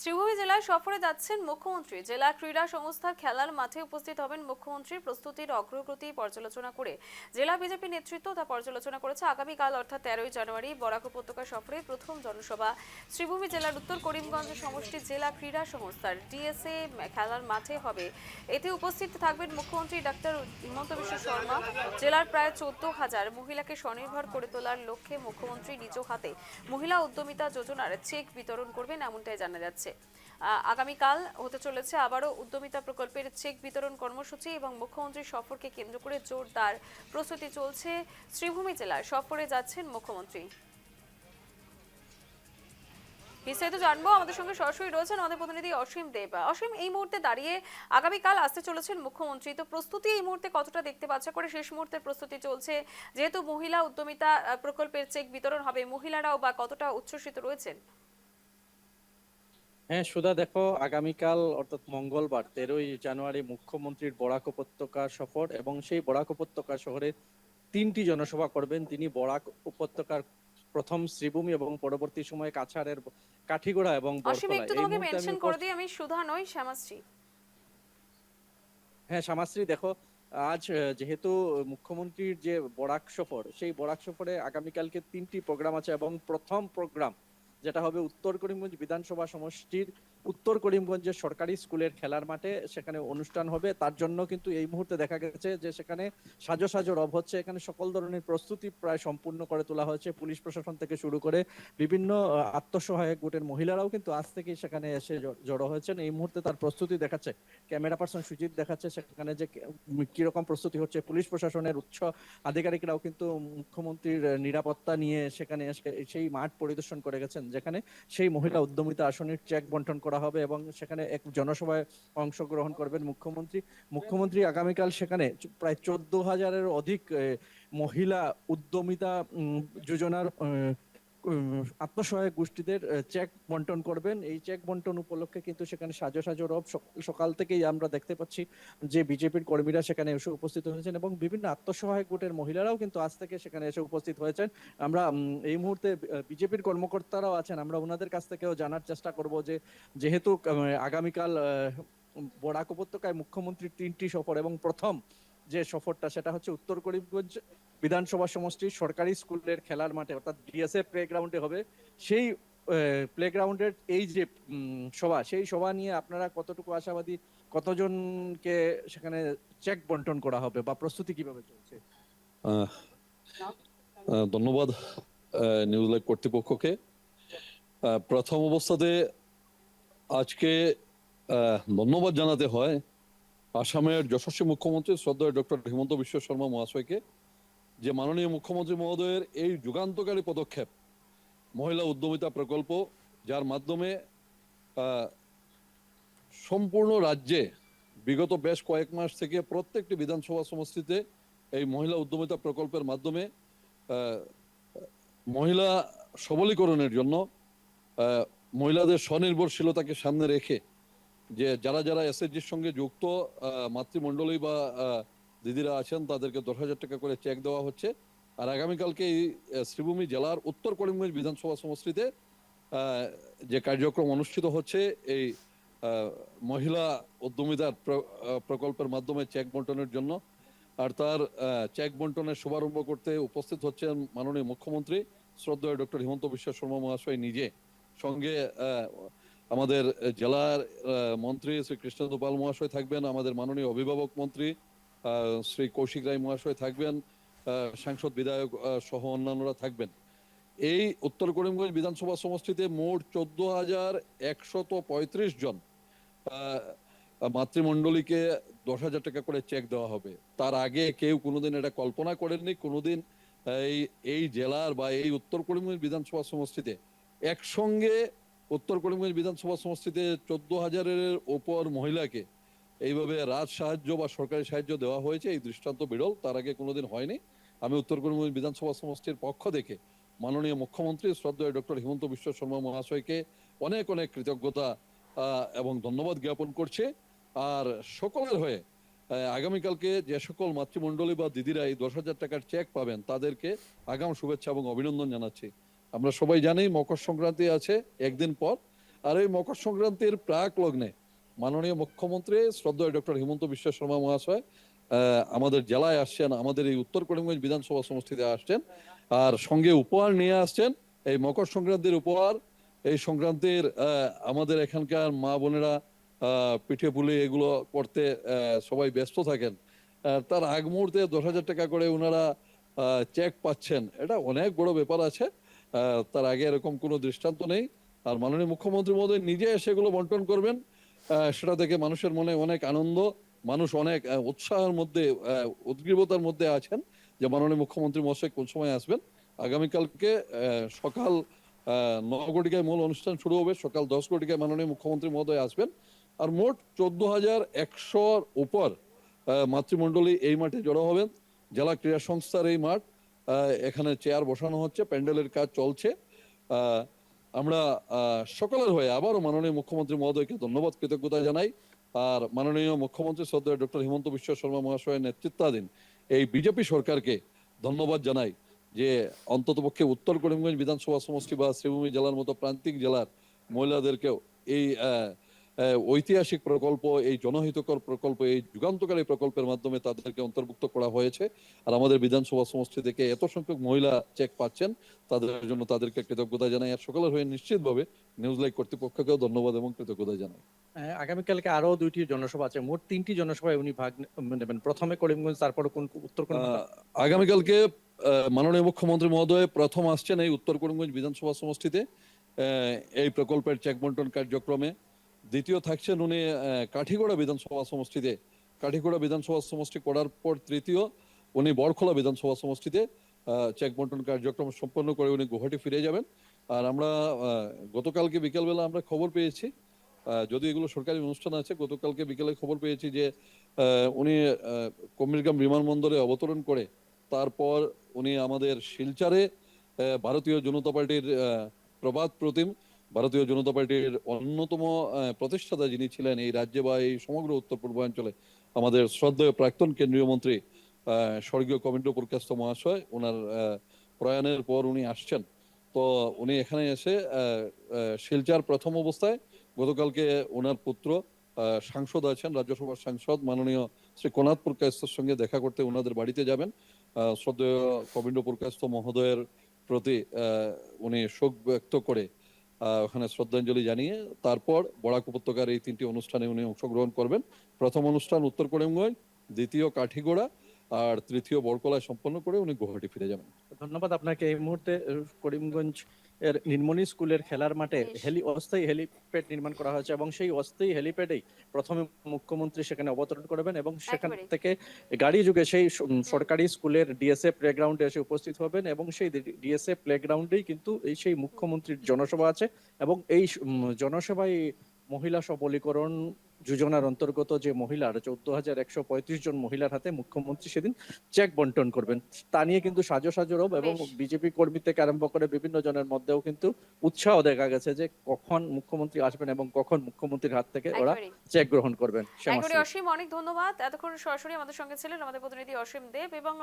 শ্রীভূমি জেলায় সফরে যাচ্ছেন মুখ্যমন্ত্রী। জেলা ক্রীড়া সংস্থার খেলার মাঠে উপস্থিত হবেন মুখ্যমন্ত্রী। প্রস্তুতির অগ্রগতি পর্যালোচনা করে জেলা বিজেপি নেতৃত্ব তা পর্যালোচনা করেছে। আগামীকাল অর্থাৎ 13ই জানুয়ারি বরাক উপত্যকা সফরে প্রথম জনসভা শ্রীভূমি জেলার উত্তর করিমগঞ্জ সমষ্টি জেলা ক্রীড়া সংস্থার ডিএসএ খেলার মাঠে হবে। এতে উপস্থিত থাকবেন মুখ্যমন্ত্রী ডাক্তার হিমন্ত বিশ্ব শর্মা। জেলার প্রায় 14,000 মহিলাকে স্বনির্ভর করে তোলার লক্ষ্যে মুখ্যমন্ত্রী নিজ হাতে মহিলা উদ্যমিতা যোজনার চেক বিতরণ করবেন, এমনটাই জানা যাচ্ছে। আগামীকাল হতে চলেছে আবারও উদ্যমিতা প্রকল্পের চেক বিতরণ কর্মসূচি এবং মুখ্যমন্ত্রীর সফরকে কেন্দ্র করে জোরদার প্রস্তুতি চলছে। শ্রীভূমি জেলায় সফরে যাচ্ছেন মুখ্যমন্ত্রী। বিস্তারিত জানবো, আমাদের সঙ্গে সরাসরি রয়েছেন আমাদের প্রতিনিধি অসীম দেব। অসীম, এই মুহূর্তে দাঁড়িয়ে আগামীকাল আসতে চলেছেন মুখ্যমন্ত্রী, তো প্রস্তুতি এই মুহূর্তে কতটা দেখতে পাচ্ছে করে শেষ মুহূর্তের প্রস্তুতি চলছে, যেহেতু মহিলা উদ্যমিতা প্রকল্পের চেক বিতরণ হবে, মহিলারাও বা কতটা উচ্ছ্বসিত রয়েছেন? হ্যাঁ সুধা, দেখো আগামীকাল অর্থাৎ মঙ্গলবার 13ই জানুয়ারি মুখ্যমন্ত্রীর বরাক উপত্যকা সফর এবং সেই বরাক উপত্যকা শহরে 3টি জনসভা করবেন তিনি। বরাক উপত্যকার প্রথম শ্রীভূমি এবং পরবর্তী সময়ে কাছাড়ের কাঠিগড়া এবং অসীম, বরতলা। একটু এই তোমাকে মুহূর্তে মেনশন করে দিই, আমি সুধা নই, শ্যামাশ্রী। হ্যাঁ শ্যামাশ্রী, দেখো আজ যেহেতু মুখ্যমন্ত্রীর যে বরাক সফর, সেই বরাক সফরে আগামীকালকে 3টি প্রোগ্রাম আছে এবং প্রথম প্রোগ্রাম যেটা হবে উত্তর করিমগঞ্জ বিধানসভা সমষ্টির উত্তর করিমগঞ্জের সরকারি স্কুলের খেলার মাঠে, সেখানে অনুষ্ঠান হবে। তার জন্য কিন্তু এই মুহূর্তে দেখা গেছে যে সেখানে সাজো সাজো রব হচ্ছে। এখানে সকল ধরনের প্রস্তুতি প্রায় সম্পূর্ণ করে তোলা হয়েছে। পুলিশ প্রশাসন থেকে শুরু করে বিভিন্ন আত্মসহায়ক গোটের মহিলারাও কিন্তু আজ থেকেই সেখানে এসে জড়ো হয়েছেন। এই মুহূর্তে তার প্রস্তুতি দেখাচ্ছে ক্যামেরা পার্সন সুজিত, দেখাচ্ছে সেখানে যে কিরকম প্রস্তুতি হচ্ছে। পুলিশ প্রশাসনের উচ্চ আধিকারিকরাও কিন্তু মুখ্যমন্ত্রীর নিরাপত্তা নিয়ে সেখানে সেই মাঠ পরিদর্শন করে গেছেন, যেখানে সেই মহিলা উদ্যমিতা আসনের চেক বন্টন করা হবে এবং সেখানে এক জনসভায় অংশগ্রহণ করবেন মুখ্যমন্ত্রী। মুখ্যমন্ত্রী আগামীকাল সেখানে প্রায় 14,000-এর অধিক মহিলা উদ্যমিতা যোজনার আত্মসহায়ক গোষ্ঠীদের চেক বন্টন করবেন। এই চেক বন্টন উপলক্ষে কিন্তু সেখানে সাজো সাজো রব। সকাল থেকেই আমরা দেখতে পাচ্ছি যে বিজেপির কর্মীরা সেখানে এসে উপস্থিত হয়েছেন এবং বিভিন্ন আত্মসহায়ক গোটের মহিলারাও কিন্তু আজ থেকে সেখানে এসে উপস্থিত হয়েছেন। আমরা এই মুহূর্তে বিজেপির কর্মকর্তারাও আছেন, আমরা ওনাদের কাছ থেকেও জানার চেষ্টা করব যে যেহেতু আগামীকাল বরাক উপত্যকায় মুখ্যমন্ত্রীর 3টি সফর এবং প্রথম যে সফরটা সেটা হচ্ছে উত্তর করিমগঞ্জ বিধানসভা সমষ্টির সরকারি স্কুলের খেলার মাঠে অর্থাৎ ডিএসএ প্লে গ্রাউন্ডে হবে। সেই প্লে গ্রাউন্ডের এই যে সভা, সেই সভা নিয়ে আপনারা কতটুকু আশাবাদী? কতজনকে সেখানে চেক বন্টন করা হবে বা প্রস্তুতি কিভাবে চলছে? ধন্যবাদ নিউজ লাইভ কর্তৃপক্ষকে। প্রথম অবস্থাতে আজকে ধন্যবাদ জানাতে হয় আসামের যশস্বী মুখ্যমন্ত্রী শ্রদ্ধেয় ডক্টর হিমন্ত বিশ্ব শর্মা মহাশয়কে, যে মাননীয় মুখ্যমন্ত্রী মহোদয়ের এই যুগান্তকারী পদক্ষেপ মহিলা উদ্যমিতা প্রকল্প, যার মাধ্যমে সম্পূর্ণ রাজ্যে বিগত বেশ কয়েক মাস থেকে প্রত্যেকটি বিধানসভা সমষ্টিতে এই মহিলা উদ্যমিতা প্রকল্পের মাধ্যমে মহিলা সবলীকরণের জন্য, মহিলাদের স্বনির্ভরশীলতাকে সামনে রেখে যে যারা যারা এসএইচজির সঙ্গে যুক্ত মাতৃমণ্ডলী বা দিদিরা আছেন তাদেরকে 10,000 টাকা করে চেক দেওয়া হচ্ছে। আর আগামীকালকে এই শ্রীভূমি জেলার উত্তর করিমগঞ্জ বিধানসভা সমষ্টিতে যে কার্যক্রম অনুষ্ঠিত হচ্ছে এই মহিলা উদ্যমিতার প্রকল্পের মাধ্যমে চেক বন্টনের জন্য, আর তার চেক বন্টনের শুভারম্ভ করতে উপস্থিত হচ্ছেন মাননীয় মুখ্যমন্ত্রী শ্রদ্ধেয় ডক্টর হিমন্ত বিশ্ব শর্মা মহাশয় নিজে। সঙ্গে আমাদের জেলার মন্ত্রী শ্রী কৃষ্ণেন্দু পাল মহাশয় থাকবেন, আমাদের মাননীয় অভিভাবক মন্ত্রী শ্রী কৌশিক রায় মহাশয় থাকবেন, সাংসদ বিধায়ক সহ অন্যান্যরা থাকবেন। এই উত্তর করিমগঞ্জ বিধানসভা সমষ্টিতে মোট 14,135 জন মাতৃমণ্ডলীকে 10,000 টাকা করে চেক দেওয়া হবে। তার আগে কেউ কোনোদিন এটা কল্পনা করেননি, কোনোদিন এই জেলার বা এই উত্তর করিমগঞ্জ বিধানসভা সমষ্টিতে একসঙ্গে উত্তর করিমগঞ্জ বিধানসভা সমষ্টিতে 14,000-এর উপর মহিলাকে এইভাবে রাজ সাহায্য বা সরকারি সাহায্য দেওয়া হয়েছে। এই দৃষ্টান্ত বিরল, তার আগে কোনোদিন হয়নি। আমি উত্তর করিমগঞ্জ বিধানসভা সমষ্টির পক্ষ থেকে মাননীয় মুখ্যমন্ত্রী শ্রদ্ধেয় ডক্টর হিমন্ত বিশ্ব শর্মা মহাশয়কে অনেক অনেক কৃতজ্ঞতা এবং ধন্যবাদ জ্ঞাপন করছে। আর সকলের হয়ে আগামীকালকে যে সকল মাতৃমণ্ডলী বা দিদিরা এই 10,000 টাকার চেক পাবেন তাদেরকে আগাম শুভেচ্ছা এবং অভিনন্দন জানাচ্ছি। আমরা সবাই জানি মকর সংক্রান্তি আছে একদিন পর, আর এই মকর সংক্রান্তির প্রাক লগ্নে মাননীয় মুখ্যমন্ত্রী শ্রদ্ধেয় ডক্টর হিমন্ত বিশ্ব শর্মা মহাশয় আমাদের জেলায় আসছেন, আমাদের এই উত্তর করিমগঞ্জ বিধানসভা সমষ্টিতে আসছেন, আর সঙ্গে উপহার নিয়ে আসছেন। এই মকর সংক্রান্তির উপহার, এই সংক্রান্তির আমাদের এখানকার মা বোনেরা পিঠে পুলি এগুলো করতে সবাই ব্যস্ত থাকেন। তার আগ মুহূর্তে 10,000 টাকা করে ওনারা চেক পাচ্ছেন, এটা অনেক বড় ব্যাপার আছে। তার আগে এরকম কোনো দৃষ্টান্ত নেই। আর মাননীয় মুখ্যমন্ত্রী মহোদয় নিজে সেগুলো বন্টন করবেন, সেটা দেখে মানুষের মনে অনেক আনন্দ, মানুষ অনেক উৎসাহের মধ্যে উদ্গ্রীবতার মধ্যে আছেন যে মাননীয় মুখ্যমন্ত্রী মহাশয় কোন সময় আসবেন। আগামীকালকে সকাল 9 ঘটিকায় মূল অনুষ্ঠান শুরু হবে, সকাল 10 ঘটিকায় মাননীয় মুখ্যমন্ত্রী মহোদয় আসবেন। আর মোট 14,100 উপর মাতৃমণ্ডলী এই মাঠে জড়ো হবেন। জেলা ক্রীড়া সংস্থার এই মাঠ, এখানে চেয়ার বসানো হচ্ছে, প্যান্ডেলের কাজ চলছে। আমরা সকলের হয়ে আবারও মাননীয় মুখ্যমন্ত্রী মহোদয়কে ধন্যবাদ, কৃতজ্ঞতা জানাই। আর মাননীয় মুখ্যমন্ত্রী শ্রদ্ধেয় ডক্টর হিমন্ত বিশ্ব শর্মা মহাশয়ের নেতৃত্বাধীন এই বিজেপি সরকারকে ধন্যবাদ জানাই যে অন্ততপক্ষে উত্তর করিমগঞ্জ বিধানসভা সমষ্টি বা শ্রীভূমি জেলার মতো প্রান্তিক জেলার মহিলাদেরকেও এই ঐতিহাসিক প্রকল্প, এই জনহিতকর প্রকল্প, এই যুগান্তকারী প্রকল্পের মাধ্যমে তাদেরকে অন্তর্ভুক্ত করা হয়েছে। আর আমাদের বিধানসভা সমষ্টি থেকে এত সংখ্যক মহিলা চেক পাচ্ছেন, তাদের জন্য তাদেরকে কৃতজ্ঞতা জানাই। আর সকলের হয়ে নিশ্চিতভাবে নিউজ লাইভ কর্তৃপক্ষকেও ধন্যবাদ এবং কৃতজ্ঞতা জানাই। আগামীকালকে আরো 2টি জনসভা আছে, মোট 3টি জনসভায় উনি ভাগ নেবেন। প্রথমে করিমগঞ্জ, তারপর কোন উত্তর করিমগঞ্জ? আগামীকালকে মাননীয় মুখ্যমন্ত্রী মহোদয় প্রথম আসছেন এই উত্তর করিমগঞ্জ বিধানসভা সমষ্টিতে এই প্রকল্পের চেক বন্টন কার্যক্রমে। দ্বিতীয় থাকছেন উনি কাঠিগড়া বিধানসভা সমষ্টিতে, কাঠিগড়া বিধানসভা সমষ্টি করার পর তৃতীয় উনি বড়খোলা বিধানসভা সমষ্টিতে চেক বন্টন কার্যক্রম সম্পন্ন করে উনি গুয়াহাটি ফিরে যাবেন। আর আমরা গতকালকে বিকেলবেলা আমরা খবর পেয়েছি, যদি এগুলো সরকারি অনুষ্ঠান আছে, গতকালকে বিকেলে খবর পেয়েছি যে উনি কুমিরগ্রাম বিমানবন্দরে অবতরণ করে তারপর উনি আমাদের শিলচরে ভারতীয় জনতা পার্টির প্রবাদ প্রতিম, ভারতীয় জনতা পার্টির অন্যতম প্রতিষ্ঠাতা যিনি ছিলেন এই রাজ্যে বা এই সমগ্র উত্তর পূর্বাঞ্চলে, আমাদের শ্রদ্ধেয় প্রাক্তন কেন্দ্রীয় মন্ত্রী স্বর্গীয় কবীন্দ্র পুরকায়স্থ মহাশয়, ওনার প্রয়াণের পর উনি আসছেন। তো উনি এখানে এসে শিলচর প্রথম অবস্থায় গতকালকে ওনার পুত্র সাংসদ আছেন, রাজ্যসভার সাংসদ মাননীয় শ্রী কোনাথ পুরকায়স্থর সঙ্গে দেখা করতে ওনাদের বাড়িতে যাবেন। শ্রদ্ধেয় কবীন্দ্র পুরকায়স্থ মহোদয়ের প্রতি উনি শোক ব্যক্ত করে ওখানে শ্রদ্ধাঞ্জলি জানিয়ে তারপর বরাক উপত্যকার এই 3টি অনুষ্ঠানে উনি অংশগ্রহণ করবেন। প্রথম অনুষ্ঠান উত্তর করিমগঞ্জ, দ্বিতীয় কাঠিগড়া, আর তৃতীয় বড়কলায় সম্পন্ন করে উনি গুয়াহাটি ফিরে যাবেন। ধন্যবাদ আপনাকে। এই মুহূর্তে করিমগঞ্জ এর নীলমণি স্কুলের খেলার মাঠে অস্থায়ী হেলিপ্যাড নির্মাণ করা হয়েছে এবং সেই অস্থায়ী হেলিপ্যাডেই প্রথমে মুখ্যমন্ত্রী সেখানে অবতরণ করবেন এবং সেখান থেকে গাড়ি যুগে সেই সরকারি স্কুলের ডিএসএ প্লেগ্রাউন্ডে এসে উপস্থিত হবেন এবং সেই ডিএসএ প্লেগ্রাউন্ডেই কিন্তু সেই মুখ্যমন্ত্রীর জনসভা আছে এবং এই জনসভায় মহিলা সবলীকরণ যোজনার অন্তর্গত যে মহিলার 14,135 জন মহিলার হাতে মুখ্যমন্ত্রী সেদিন চেক বন্টন করবেন। তা নিয়ে কিন্তু সাজো রব এবং বিজেপি কর্মী থেকে আরম্ভ করে বিভিন্ন জনের মধ্যেও কিন্তু উৎসাহ দেখা গেছে যে কখন মুখ্যমন্ত্রী আসবেন এবং কখন মুখ্যমন্ত্রীর হাত থেকে ওরা চেক গ্রহণ করবেন। অসীম অনেক ধন্যবাদ। এতক্ষণ সরাসরি আমাদের সঙ্গে ছিলেন আমাদের প্রতিনিধি অসীম দেব। এবং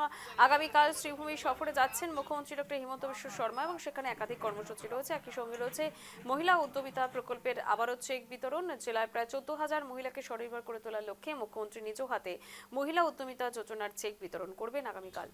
আগামীকাল শ্রীভূমি সফরে যাচ্ছেন মুখ্যমন্ত্রী ডক্টর হিমন্ত বিশ্ব শর্মা এবং সেখানে একাধিক কর্মসূচি রয়েছে। একই সঙ্গে রয়েছে মহিলা উদ্যমিতা প্রকল্পের আবারও চেক বিতরণ। জেলায় প্রায় 14,000 মহিলাকে স্বনির্ভর করে তোলার লক্ষ্যে মুখ্যমন্ত্রী নিজ হাতে মহিলা উদ্যমিতা যোজনার চেক বিতরণ করবেন আগামীকাল।